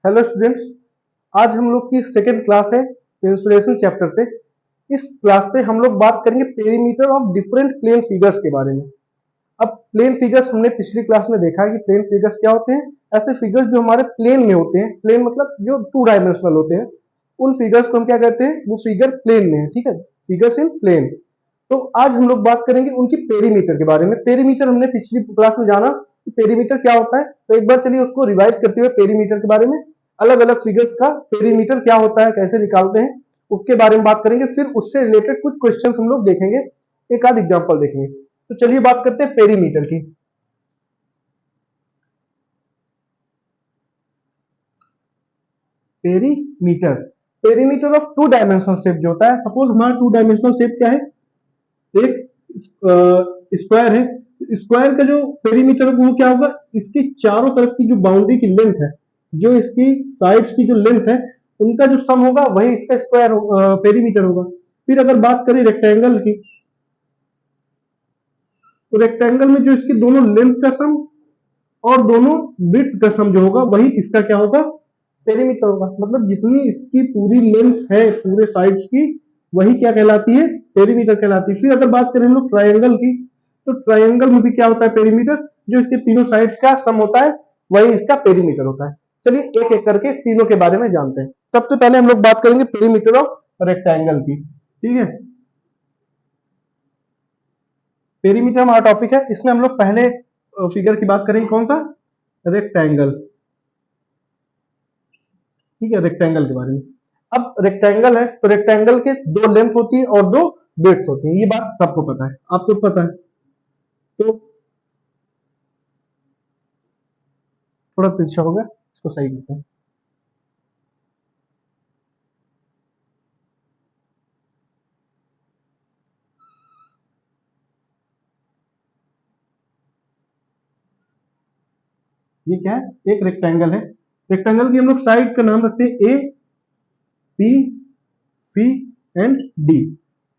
Hello students, आज हम लोग की सेकेंड क्लास है इंसुलेशन चैप्टर पे। इस क्लास पे हम लोग बात करेंगे perimeter of different plane figures के बारे में। अब प्लेन फिगर्स हमने पिछली क्लास में देखा है कि प्लेन फिगर्स क्या होते हैं। ऐसे फिगर्स जो हमारे प्लेन में होते हैं, प्लेन मतलब जो 2 डायमेंशनल होते हैं, उन फिगर्स को हम क्या कहते हैं, वो फिगर प्लेन में है। ठीक है, फिगर्स इन प्लेन। तो आज हम लोग बात करेंगे उनकी पेरीमीटर के बारे में। पेरीमीटर हमने पिछली क्लास में जाना कि पेरीमीटर क्या होता है, तो एक बार चलिए उसको रिवाइज करते हुए पेरीमीटर के बारे में, अलग अलग फिगर्स का पेरीमीटर क्या होता है, कैसे निकालते हैं, उसके बारे में बात करेंगे। फिर उससे रिलेटेड कुछ क्वेश्चन हम लोग देखेंगे, एक आध एग्जाम्पल देखेंगे। तो चलिए बात करते हैं पेरीमीटर की। Perimeter perimeter of 2 dimensional shape जो होता है, सपोज हमारा 2 डायमेंशनल शेप क्या है, एक स्क्वायर है। स्क्वायर का जो पेरीमीटर वो क्या होगा, इसकी चारों तरफ की जो बाउंड्री की लेंथ है, जो इसकी साइड्स की जो लेंथ है, उनका जो सम होगा वही इसका स्क्वायर पेरीमीटर होगा। फिर अगर बात करें रेक्टेंगल की, तो रेक्टेंगल में जो इसकी दोनों लेंथ का सम और दोनों विड्थ का सम जो होगा वही इसका क्या होगा, पेरीमीटर होगा। मतलब जितनी इसकी पूरी लेंथ है पूरे साइड्स की, वही क्या कहलाती है, पेरीमीटर कहलाती है। फिर अगर बात करें हम लोग ट्रायंगल की, तो ट्रायंगल में भी क्या होता है, पेरीमीटर, जो इसके तीनों साइड्स का सम होता है वही इसका पेरीमीटर होता है। चलिए एक एक करके तीनों के बारे में जानते हैं। सबसे पहले हम लोग बात करेंगे पेरीमीटर ऑफ रेक्टेंगल की। ठीक है, पेरीमीटर हमारा टॉपिक है। इसमें हम लोग पहले फिगर की बात करेंगे, कौन सा, रेक्टेंगल। ठीक है, रेक्टेंगल के बारे में। अब रेक्टेंगल है तो रेक्टेंगल के 2 लेंथ होती है और 2 विड्थ होती है, ये बात सबको पता है, आपको पता है। तो थोड़ा तिरछा हो गया, इसको सही करते हैं। ये क्या है, एक रेक्टेंगल है। रेक्टेंगल की हम लोग साइड का नाम रखते हैं A, B, C and D.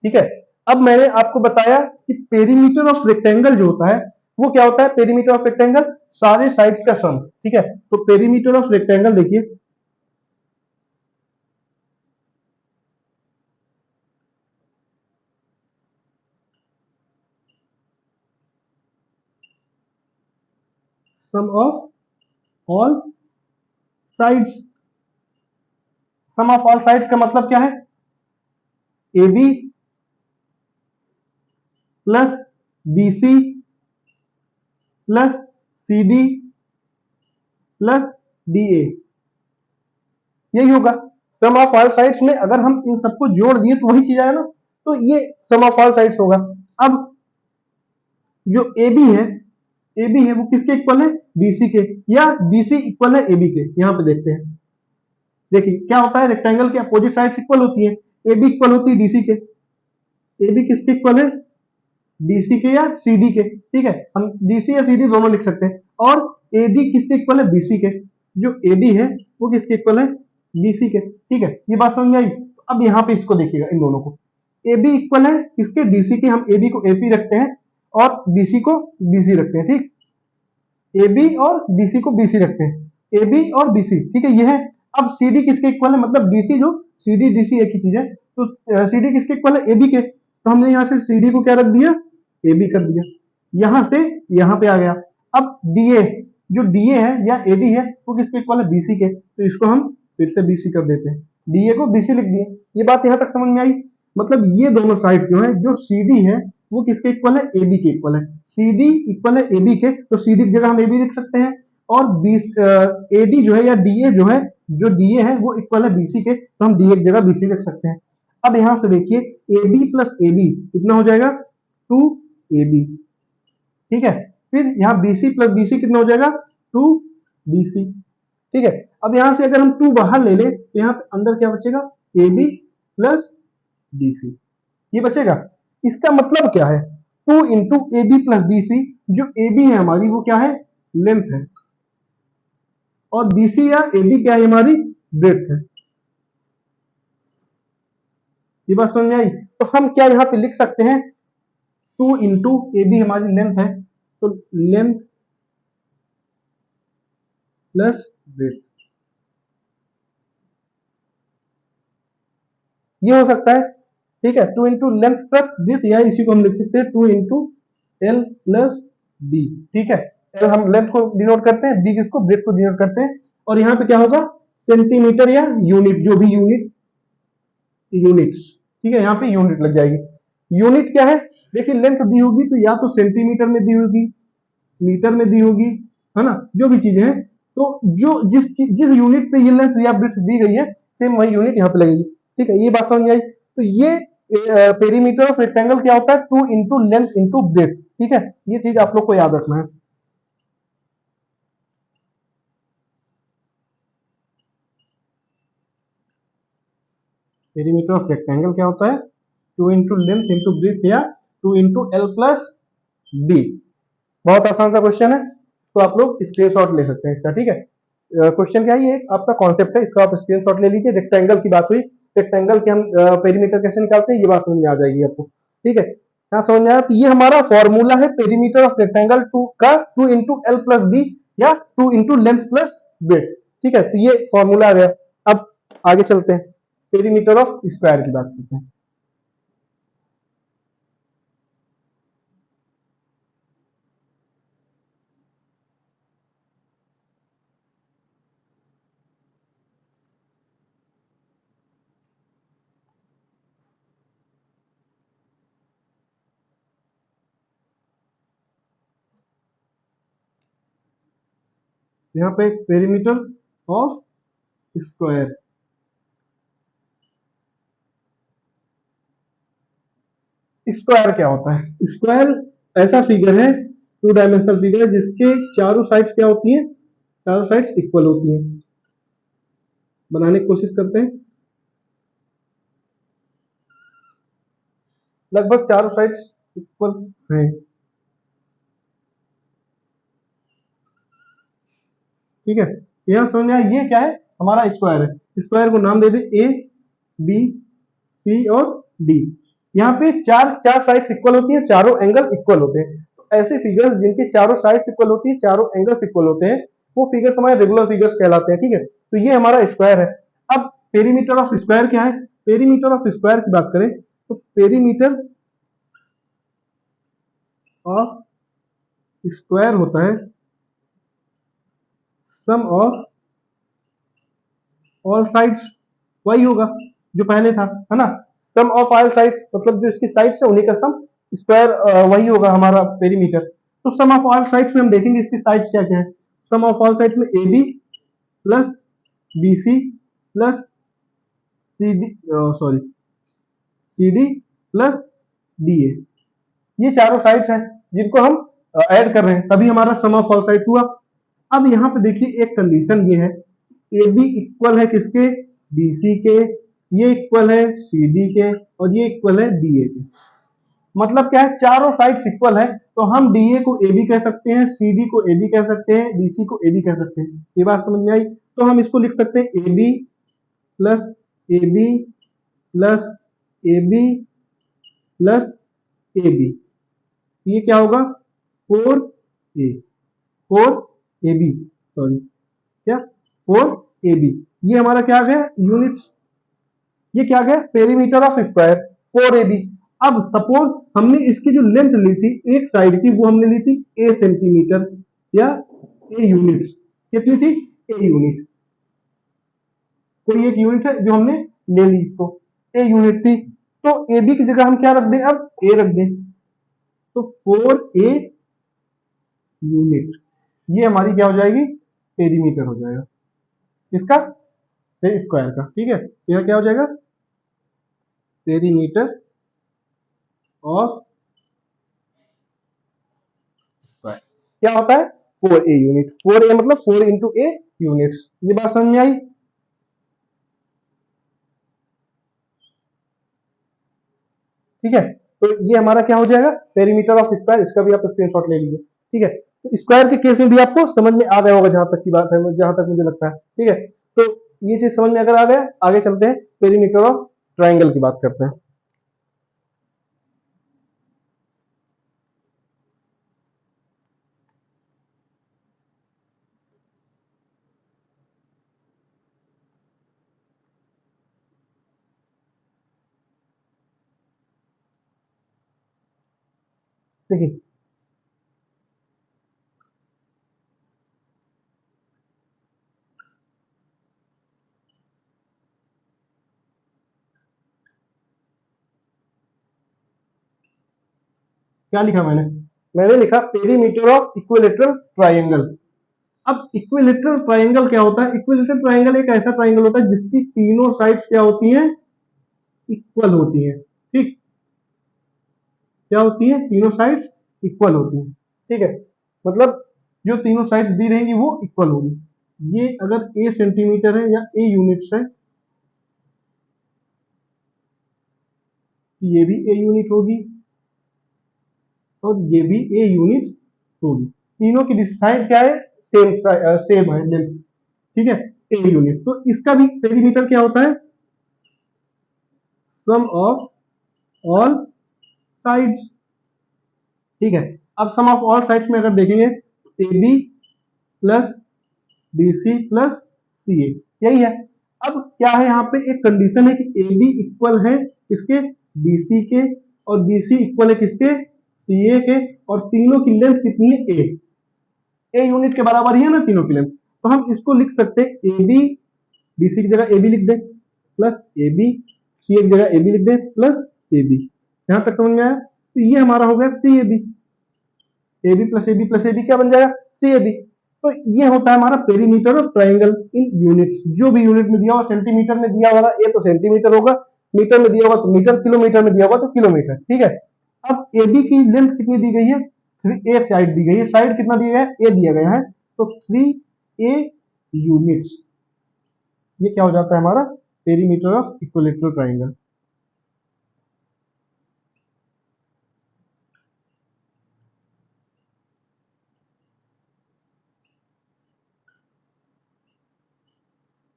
ठीक है, अब मैंने आपको बताया कि पेरीमीटर ऑफ रेक्टेंगल जो होता है वो क्या होता है, पेरीमीटर ऑफ रेक्टेंगल सारे साइड्स का सम। ठीक है, तो पेरीमीटर ऑफ रेक्टेंगल देखिए, sum of all sides. Sum of all sides का मतलब क्या है, A B plus B C plus C D plus D A, यही होगा सम ऑफ ऑल साइड्स में। अगर हम इन सबको जोड़ दिए तो वही चीज आया ना, तो ये सम ऑफ ऑल साइड्स होगा। अब जो ए बी है, ए बी है वो किसके इक्वल है, बीसी के, या बीसी इक्वल है ए बी के। यहां पे देखते हैं, देखिए क्या होता है, रेक्टेंगल के अपोजिट साइड्स इक्वल होती है। ए बी इक्वल होती है डीसी के, ए बी किसके इक्वल है, बीसी के या सीडी के। ठीक है, हम डीसी या सीडी दोनों लिख सकते हैं। और एडी किसके इक्वल है, बीसी के। जो एडी है वो किसके इक्वल है, बीसी के। ठीक है, ये बात समझ में आई। अब यहाँ पे इसको देखिएगा, इन दोनों को, ए बी इक्वल है किसके, डीसी के। हम ए बी को एपी रखते हैं और बीसी को बीसी रखते हैं। ठीक, ए बी और बीसी को बीसी रखते हैं, ए बी और बीसी। ठीक है, ये है। अब सीडी किसके इक्वल है, मतलब बीसी जो, सीडी डीसी एक ही चीज है, तो सीडी किसके इक्वल है, एबी के। तो हमने यहाँ से सीडी को क्या रख दिया, ए बी कर दिया, यहां से यहां पे आ गया। अब डीए, जो डीए है या एडी है वो किसके इक्वल है, बीसी के। तो इसको हम फिर से बीसी कर देते हैं, डीए को बीसी लिख दिए। ये बात यहां तक समझ में आई। मतलब ये दोनों साइड्स जो है, जो सीडी है वो किसके इक्वल है, एबी के इक्वल है। सीडी इक्वल है एबी के, तो सीडी की जगह हम एबी लिख सकते हैं। और एडी जो है या डीए जो है, जो डीए है वो इक्वल है बीसी के, तो हम डीए की जगह बीसी लिख सकते हैं। अब यहां से देखिए, A B plus A B कितना हो जाएगा, 2ab। ठीक है, फिर यहाँ BC प्लस BC कितना हो जाएगा, 2BC। ठीक है, अब यहां से अगर हम 2 बाहर ले लें तो यहाँ पे अंदर क्या बचेगा, AB प्लस BC, ये बचेगा। इसका मतलब क्या है, 2 into A B plus BC। जो AB है हमारी वो क्या है, लेंथ है, और BC या AD क्या है, हमारी ब्रेड्थ है। ये बात समझ में आई। तो हम क्या यहाँ पे लिख सकते हैं, 2 इंटू ए बी हमारी लेंथ है, तो लेंथ प्लस ब्रेड्थ। ये हो सकता है, ठीक है। 2 इंटू लेंथ प्लस विड्थ, या इसी को हम लिख सकते हैं 2 इंटू एल प्लस बी, ठीक है। एल हम लेंथ को डिनोट करते हैं, बी किसको, ब्रेथ को डिनोट करते हैं। और यहाँ पे क्या होगा, सेंटीमीटर या यूनिट, जो भी यूनिट, यूनिट्स, ठीक है, यहाँ पे यूनिट लग जाएगी। यूनिट क्या है, देखिए लेंथ दी होगी तो या तो सेंटीमीटर में दी होगी, मीटर में दी होगी, है ना, जो भी चीजें हैं। तो जो जिस यूनिट पे ये लेंथ या ब्रेथ दी गई है, सेम वही यूनिट यहाँ पे लगेगी, ठीक है। ये बात समझ में आई। तो ये पेरीमीटर ऑफ रेक्टेंगल क्या होता है, 2 इंटू लेंथ इंटू ब्रेथ, ठीक है। ये चीज आप लोग को याद रखना है। पेरीमीटर ऑफ रेक्टेंगल क्या होता है, 2 इंटू लेंथ इंटू ब्रेथ, या 2 इंटू एल प्लस बी। बहुत आसान सा क्वेश्चन है, तो आप लोग स्क्रीनशॉट ले सकते हैं इसका, ठीक है। क्वेश्चन क्या है, ये आपका कॉन्सेप्ट है, इसका आप स्क्रीनशॉट ले लीजिए। रेक्टेंगल की बात हुई, रेक्टेंगल के हम पेरीमीटर कैसे निकालते हैं, ये बात समझ में आ जाएगी आपको, ठीक है। यहाँ समझ में आया। तो ये हमारा फॉर्मूला है पेरीमीटर ऑफ रेक्टेंगल टू का, 2 इंटू एल प्लस बी, या 2 इंटू लेंथ प्लस ब्रेथ, ठीक है। तो ये फॉर्मूला आ गया। अब आगे चलते हैं, पेरीमीटर ऑफ स्क्वायर की बात करते हैं। यहाँ पे पेरीमीटर ऑफ स्क्वायर, स्क्वायर क्या होता है, स्क्वायर ऐसा फिगर है, टू डायमेंशनल फिगर है, जिसके चारों साइड्स क्या होती हैं, चारों साइड्स इक्वल होती हैं। बनाने की कोशिश करते हैं, लगभग चारों साइड्स इक्वल हैं, ठीक है। यहाँ समझ में आया, ये क्या है, हमारा स्क्वायर है। स्क्वायर को नाम दे दे ए, बी, सी और डी। यहाँ पे चार चार साइड्स इक्वल होती है, चारों एंगल इक्वल होते हैं। तो ऐसे फिगर्स जिनके चारों साइड्स इक्वल होती है, चारों एंगल्स इक्वल होते हैं, वो फिगर्स हमारे रेगुलर फिगर्स कहलाते हैं, ठीक है। तो ये हमारा स्क्वायर है। अब पेरीमीटर ऑफ स्क्वायर क्या है, पेरीमीटर ऑफ स्क्वायर की बात करें तो पेरीमीटर ऑफ स्क्वायर होता है सम ऑफ ऑल साइड्स, वही होगा जो पहले था, है ना। सम ऑफ ऑल साइड्स मतलब जो इसकी साइड्स है उन्हीं का सम, स्क्वायर वही होगा हमारा पेरीमीटर। तो सम ऑफ ऑल साइड्स में हम देखेंगे इसकी साइड्स क्या क्या है। सम ऑफ ऑल साइड्स में A B plus B C plus C D, sorry, C D plus D A, ये चारों साइड्स हैं जिनको हम ऐड कर रहे हैं, तभी हमारा सम ऑफ ऑल साइड्स हुआ। अब यहाँ पे देखिए एक कंडीशन ये है, ए बी इक्वल है किसके, बी सी के, ये इक्वल है सी डी के, और ये इक्वल है डी ए के। मतलब क्या है, चारों साइड्स इक्वल है, तो हम डी ए को ए बी कह सकते हैं, सी डी को ए बी कह सकते हैं, बी सी को ए बी कह सकते हैं। ये बात समझ में आई। तो हम इसको लिख सकते हैं A B plus A B plus A B plus A B, ये क्या होगा, 4 ए, 4 ए बी, सॉरी क्या, 4 ए बी। ये हमारा क्या आ गया, यूनिट्स। ये क्या आ गया, perimeter of square 4 A B. अब सपोज हमने इसकी जो लेंथ ली थी एक साइड की, वो हमने ली थी ए सेंटीमीटर या ए यूनिट्स। कितनी थी, ए यूनिट। कोई एक यूनिट है जो हमने ले ली, तो ए यूनिट थी। तो ए बी की जगह हम क्या रख दें, अब ए रख दें, तो 4 ए यूनिट, ये हमारी क्या हो जाएगी, पेरीमीटर हो जाएगा इसका, स्क्वायर का, ठीक है। यह क्या हो जाएगा, पेरीमीटर ऑफ स्क्वायर क्या होता है, 4 ए यूनिट। 4 ए मतलब 4 इंटू ए यूनिट्स। ये बात समझ में आई। ठीक है, तो ये हमारा क्या हो जाएगा, पेरीमीटर ऑफ स्क्वायर। इसका भी आप स्क्रीनशॉट ले लीजिए, ठीक है। तो स्क्वायर के केस में भी आपको समझ में आ गया होगा, जहां तक की बात है, जहां तक मुझे लगता है, ठीक है। तो ये चीज समझ में अगर आ गया, आगे चलते हैं, पेरीमीटर ऑफ ट्राइंगल की बात करते हैं। देखिए क्या लिखा मैंने लिखा पेरीमीटर ऑफ इक्विलेटरल ट्राइंगल। अब इक्विलेटरल ट्राइंगल क्या होता है? इक्विलेटरल ट्राइंगल एक ऐसा ट्राइंगल होता है जिसकी तीनों साइड्स क्या होती हैं? इक्वल होती हैं। ठीक, क्या होती है? तीनों साइड्स इक्वल होती हैं। ठीक है, मतलब जो तीनों साइड्स दी रहेंगी वो इक्वल होगी। ये अगर ए सेंटीमीटर है या ए यूनिट्स है, ये भी ए यूनिट होगी और ये भी ए यूनिट होगी। तीनों की साइड क्या है? सेम सेम है लेंथ। ठीक है, ए यूनिट। तो इसका भी पेरीमीटर क्या होता है? सम ऑफ ऑल साइड्स। ठीक है, अब सम ऑफ ऑल साइड्स में अगर देखेंगे A B plus B C plus C A, यही है। अब क्या है, यहाँ पे एक कंडीशन है कि ए बी इक्वल है किसके? बी सी के, और बी सी इक्वल है किसके? सी ए के, और तीनों की लेंथ कितनी है? ए यूनिट के बराबर ही है ना तीनों की लेंथ। तो हम इसको लिख सकते हैं ए बी, बी सी की जगह ए बी लिख दे प्लस ए बी, सी की जगह ए बी लिख दे प्लस ए बी। यहां तक समझ में आया? तो ये हमारा हो गया C A B. A B plus A B plus A B क्या बन जाएगा? C A B. तो ये होता है हमारा perimeter of triangle in units. जो भी यूनिट में दिया होगा, सेंटीमीटर में दिया होगा ए तो सेंटीमीटर होगा, मीटर में दिया होगा तो मीटर, किलोमीटर में दिया होगा तो किलोमीटर। ठीक है, अब ए बी की लेंथ कितनी दी गई है? 3a साइड दी गई है। साइड कितना दिया गया है? ए दिया गया है, तो 3a यूनिट्स। ये क्या हो जाता है हमारा? Perimeter of equilateral triangle.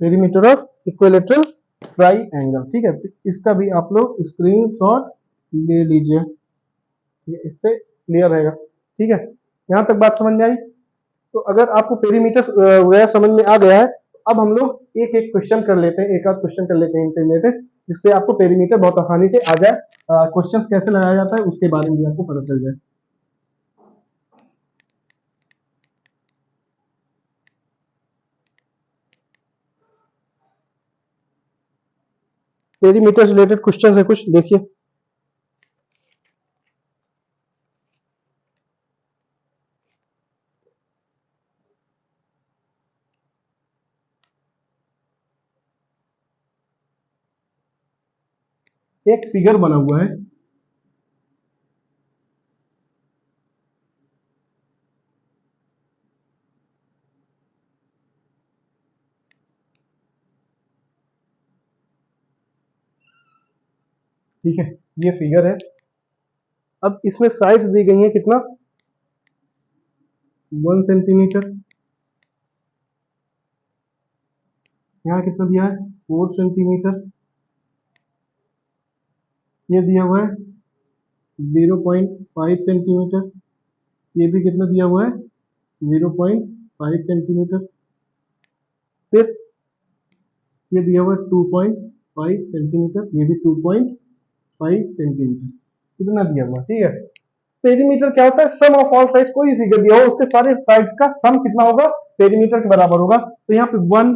Perimeter of equilateral triangle. ठीक है, तो इसका भी आप लोग स्क्रीनशॉट ले लीजिए, इससे क्लियर रहेगा। ठीक है, यहां तक बात समझ में आई? तो अगर आपको पेरीमीटर वगैरह समझ में आ गया है, अब हम लोग एक एक क्वेश्चन कर लेते हैं, एक आध क्वेश्चन कर लेते हैं इनसे रिलेटेड, जिससे आपको पेरीमीटर बहुत आसानी से आ जाए। क्वेश्चंस कैसे लगाया जाता है उसके बारे में भी आपको पता चल जाए। पेरीमीटर रिलेटेड क्वेश्चन है कुछ, देखिए। एक फिगर बना हुआ है, ठीक है, ये फिगर है। अब इसमें साइड्स दी गई हैं कितना? 1 सेंटीमीटर। यहाँ कितना दिया है? 4 सेंटीमीटर। ये दिया हुआ है 0.5 सेंटीमीटर। ये भी कितना दिया हुआ है? 0.5 सेंटीमीटर। फिर ये दिया हुआ है 2.5 सेंटीमीटर, ये भी 2.5 सेंटीमीटर। कितना दिया हुआ? ठीक है, पेरीमीटर क्या होता है? सम ऑफ ऑल साइड्स। कोई फिगर दिया हो उसके सारे साइड्स का सम कितना होगा? पेरीमीटर के बराबर होगा। तो यहाँ पे 1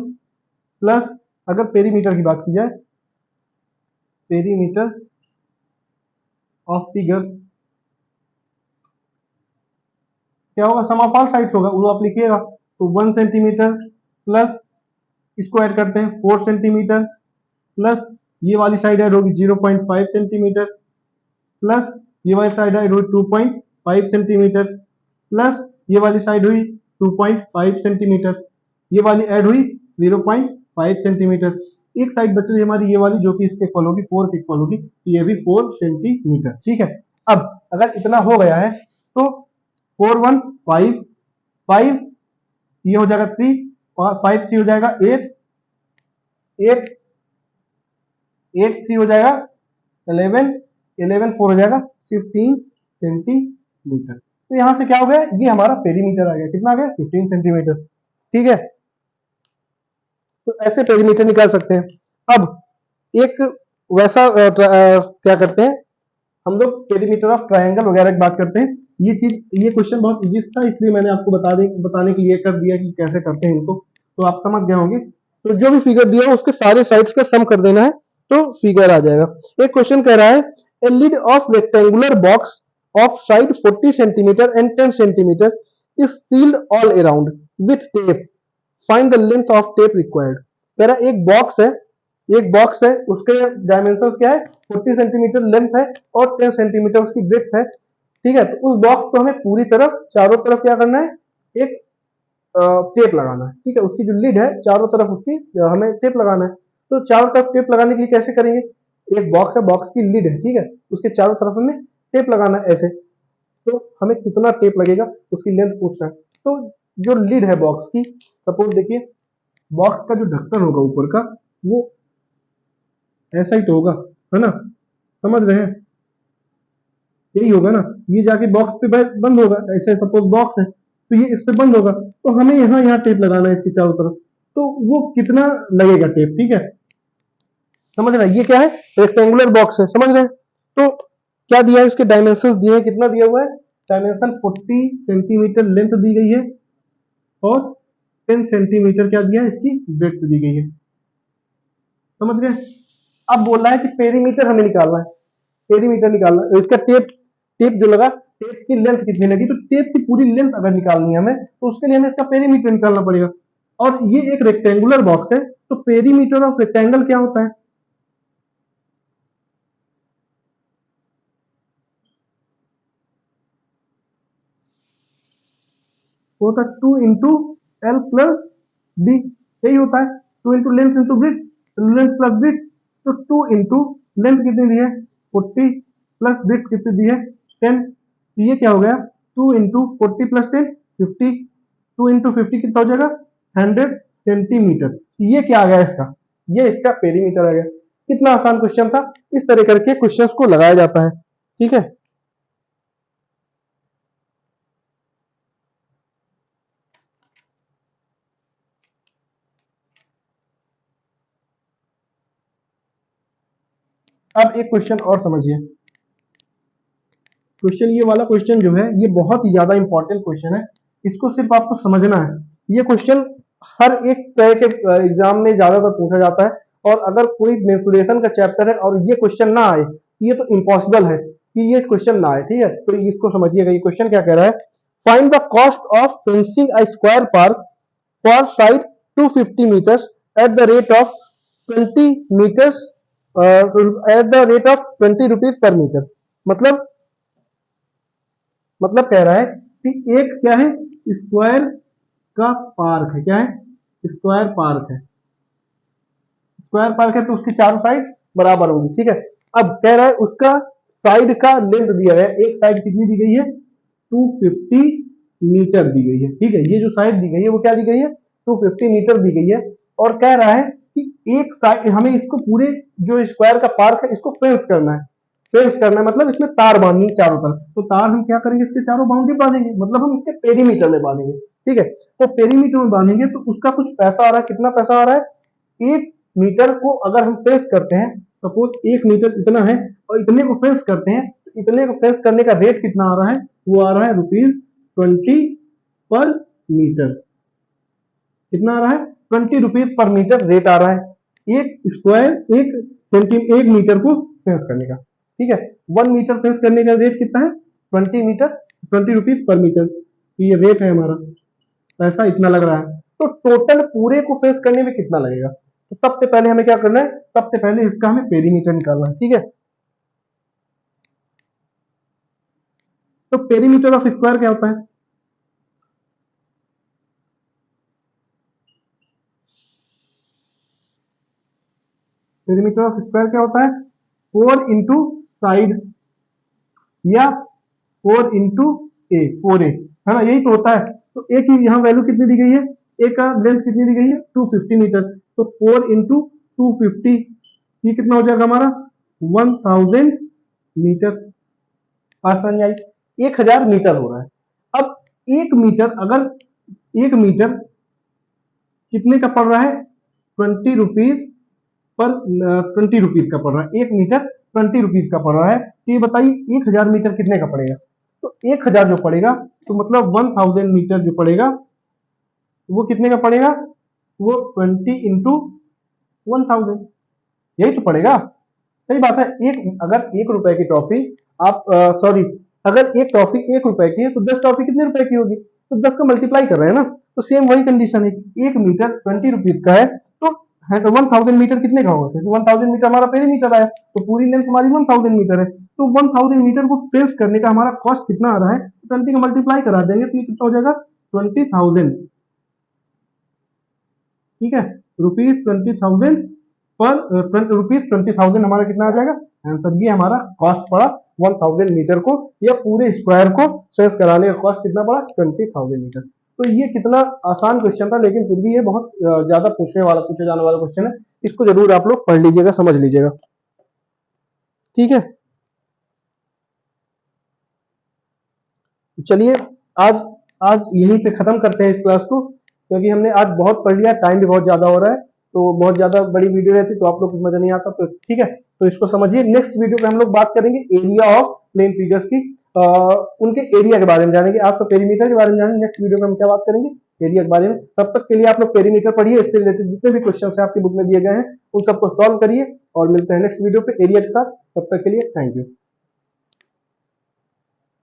प्लस, अगर पेरीमीटर की बात की जाए, पेरीमीटर ऑफ फिगर क्या होगा? सम ऑफ ऑल साइड्स होगा, वो आप लिखिएगा। तो 1 सेंटीमीटर प्लस, इसको ऐड करते हैं 4 सेंटीमीटर, प्लस ये वाली साइड ऐड होगी 0.5 सेंटीमीटर, प्लस ये वाली साइड ऐड हुई 2.5 सेंटीमीटर, प्लस ये वाली साइड हुई 2.5 सेंटीमीटर, ये वाली ऐड हुई 0.5 सेंटीमीटर। एक साइड बच रही है हमारी ये वाली, जो कि इसके इक्वल होगी, 4 के इक्वल होगी, तो ये भी 4 सेंटीमीटर। ठीक है, अब अगर इतना हो गया है तो 4 1 5 5, ये हो जाएगा 3, और 5 3 हो जाएगा 8 8 8 3 हो जाएगा 11 11 4 हो जाएगा 15 सेंटीमीटर। तो यहां से क्या हो गया? ये हमारा पेरीमीटर आ गया। कितना आ गया? 15 सेंटीमीटर। ठीक है, तो ऐसे पेरीमीटर निकाल सकते हैं। अब एक वैसा क्या करते हैं हम लोग, पेरीमीटर ऑफ ट्रायंगल वगैरह की बात करते हैं। ये क्वेश्चन बहुत इजी था, इसलिए मैंने आपको बताने के लिए कर दिया कि कैसे करते हैं इनको, तो आप समझ गए होंगे। तो जो भी फिगर दिया है उसके सारे साइड्स का सम कर देना है तो फिगर आ जाएगा। एक क्वेश्चन कह रहा है a lid of rectangular box of side 40 centimetre and 10 centimetre is sealed all around with tape, find the length of tape required. कह रहा है एक बॉक्स है, उसके डायमेंशंस क्या है, 40 सेंटीमीटर लेंथ है और 10 सेंटीमीटर उसकी ब्रेड्थ है। ठीक है, तो उस बॉक्स को हमें पूरी तरफ चारों तरफ क्या करना है, एक टेप लगाना है। ठीक है, उसकी जो लिड है चारों तरफ उसकी हमें टेप लगाना है। तो चारों तरफ टेप लगाने के लिए कैसे करेंगे, एक बॉक्स है, बॉक्स की लिड है, ठीक है, उसके चारों तरफ हमें टेप लगाना है ऐसे। तो हमें कितना टेप लगेगा उसकी लेंथ पूछना है। तो जो लिड है बॉक्स की, सपोज देखिए बॉक्स का जो ढक्कन होगा ऊपर का वो ऐसा ही तो होगा, है ना, समझ रहे हैं, यही होगा ना, ये जाके बॉक्स पे बंद होगा, ऐसे सपोज बॉक्स है तो ये इस पे बंद होगा, तो हमें यहाँ टेप लगाना है इसके चारों तरफ। तो वो कितना लगेगा टेप, ठीक है, समझ रहे हैं, ये क्या है, रेक्टेंगुलर बॉक्स है, समझ रहे हैं। तो क्या दिया है, उसके डायमेंशन दिए हैं, कितना दिया हुआ है, डायमेंशन 40 सेंटीमीटर लेंथ दी गई है और 10 सेंटीमीटर क्या दिया है, इसकी ब्रेड्थ दी गई है, समझ गए। अब बोल रहा है कि पेरीमीटर हमें निकालना है, पेरीमीटर निकालना है, इसका टेप टेप जो लगा, टेप की लेंथ कितनी लगी, तो टेप की पूरी लेंथ अगर निकालनी है हमें तो उसके लिए हमें इसका पेरीमीटर निकालना पड़ेगा। और ये एक रेक्टेंगुलर बॉक्स है, तो पेरीमीटर ऑफ रेक्टेंगल क्या होता है, वो होता है 2 इंटू एल प्लस बी, यही होता है, 2 into length into breadth, length plus breadth. तो 2 इंटू लेंथ कितनी दी है 40 प्लस ब्रिथ कितनी दी है 10, तो ये क्या हो गया 2 इंटू 40 प्लस 10 50, 2 इंटू 50 कितना हो जाएगा 100 सेंटीमीटर। ये क्या आ गया इसका, ये इसका पेरीमीटर आ गया। कितना आसान क्वेश्चन था, इस तरह करके क्वेश्चंस को लगाया जाता है, ठीक है। अब एक क्वेश्चन और समझिए, क्वेश्चन ये वाला क्वेश्चन जो है ये बहुत ही ज्यादा इंपॉर्टेंट क्वेश्चन है, इसको सिर्फ आपको समझना है। ये क्वेश्चन हर एक तरह के एग्जाम में ज्यादातर पूछा जाता है, और अगर कोई मेंसुरेशन का चैप्टर है और ये क्वेश्चन ना आए, ये तो इम्पॉसिबल है कि ये क्वेश्चन ना आए, ठीक है। तो इसको समझिएगा, ये क्वेश्चन क्या कह रहा है, find the cost of fencing a square park for side 250 metres at the rate of 20 metres at the rate of 20 rupees per metre. मतलब कह रहा है कि एक क्या है, स्क्वायर का पार्क है, क्या है स्क्वायर पार्क है, स्क्वायर पार्क है तो उसकी चारों साइड बराबर होगी, ठीक है। अब कह रहा है उसका साइड का लेंथ दिया गया है, एक साइड कितनी दी गई है 250 मीटर दी गई है, ठीक है, ये जो साइड दी गई है वो क्या दी गई है 250 मीटर दी गई है। और कह रहा है कि एक साइड हमें इसको पूरे जो स्क्वायर का पार्क है इसको फेंस करना है, फेंस करना है मतलब इसमें तार बांधनी है चारों तरफ। तो तार हम क्या करेंगे, इसके चारों बाउंड्री बांधेंगे, मतलब हम इसके पेरीमीटर में बांधेंगे, ठीक है। तो पेरीमीटर में बांधेंगे तो उसका कुछ पैसा आ रहा है, कितना पैसा आ रहा है, एक मीटर को अगर हम फेंस करते हैं, सपोज 1 मीटर इतना है और इतने को फेंस करते हैं, तो इतने को फेंस करने का रेट कितना आ रहा है, वो आ रहा है ₹20 पर मीटर। कितना आ रहा है ₹20 पर मीटर रेट आ रहा है, एक स्क्वायर एक मीटर को फेंस करने का, ठीक है। 1 मीटर फेंस करने का रेट कितना है 20 पर मीटर, तो ये रेट है हमारा, पैसा इतना लग रहा है। तो टोटल पूरे को फेंस करने में कितना लगेगा, तो सबसे पहले हमें क्या करना है, सबसे पहले इसका हमें पेरीमीटर निकालना है, ठीक है। तो पेरीमीटर ऑफ स्क्वायर क्या होता है, पेरीमीटर ऑफ स्क्वायर क्या होता है 4 इंटू साइड या 4 इंटू ए, 4a, है ना, यही तो होता है। तो ए की यहाँ वैल्यू कितनी दी गई है, ए का लेंथ कितनी दी गई है 250 मीटर, तो 4 इंटू 250, ये कितना हो जाएगा हमारा 1000 मीटर। बात समझ में आई, 1000 मीटर हो रहा है। अब एक मीटर अगर एक मीटर कितने का पड़ रहा है 20 रुपीज पर 20 रुपीज का पड़ रहा है, 1 मीटर 20 रुपीज का पड़ रहा है, तो ये बताइए 1000 मीटर कितने का पड़ेगा। तो 1000 जो पड़ेगा तो मतलब 1000 मीटर जो पड़ेगा वो कितने का पड़ेगा, वो 20 इंटू 1000, यही तो पड़ेगा। सही बात है। अगर 1 रुपए की टॉफी आप सॉरी, अगर एक टॉफी 1 रुपए की है तो 10 टॉफी कितने रुपए की होगी, तो 10 का मल्टीप्लाई कर रहे हैं ना। तो सेम वही कंडीशन है कि 1 मीटर 20 रुपीज का है तो 1000 मीटर कितने का होगा, क्योंकि 1000 मीटर हमारा पेरीमीटर आया तो पूरी लेंथ हमारी 1000 मीटर है। तो 1000 मीटर को फेंस करने का हमारा कॉस्ट कितना आ रहा है, 20 का मल्टीप्लाई करा देंगे तो ये कितना हो जाएगा 20,000। ठीक है, ₹20,000 पर ₹20,000 हमारा कितना आ जाएगा आंसर। ये हमारा कॉस्ट पड़ा 1000 मीटर को या पूरे स्क्वायर को सेंस कराने का कॉस्ट कितना पड़ा 20,000 मीटर। तो ये कितना आसान क्वेश्चन था, लेकिन फिर भी ये बहुत ज्यादा पूछे जाने वाला क्वेश्चन है। इसको जरूर आप लोग पढ़ लीजिएगा, समझ लीजिएगा। ठीक है, चलिए आज आज यहीं पे खत्म करते हैं इस क्लास को, क्योंकि हमने आज बहुत पढ़ लिया, टाइम भी बहुत ज्यादा हो रहा है। तो बहुत ज्यादा बड़ी वीडियो रहती तो आप लोग को मजा नहीं आता, तो ठीक है, तो इसको समझिए। नेक्स्ट वीडियो में हम लोग बात करेंगे एरिया ऑफ प्लेन फिगर्स की, उनके एरिया के बारे में जानेंगे। आज तो पेरीमीटर के बारे में जानेंगे, नेक्स्ट वीडियो में हम क्या बात करेंगे, एरिया के बारे में। तब तक के लिए आप लोग पेरीमीटर पढ़िए, इससे रिलेटेड जितने भी क्वेश्चन है आपकी बुक में दिए गए हैं उन सबको सॉल्व करिए, और मिलते हैं नेक्स्ट वीडियो पे एरिया के साथ। तब तक के लिए थैंक यू।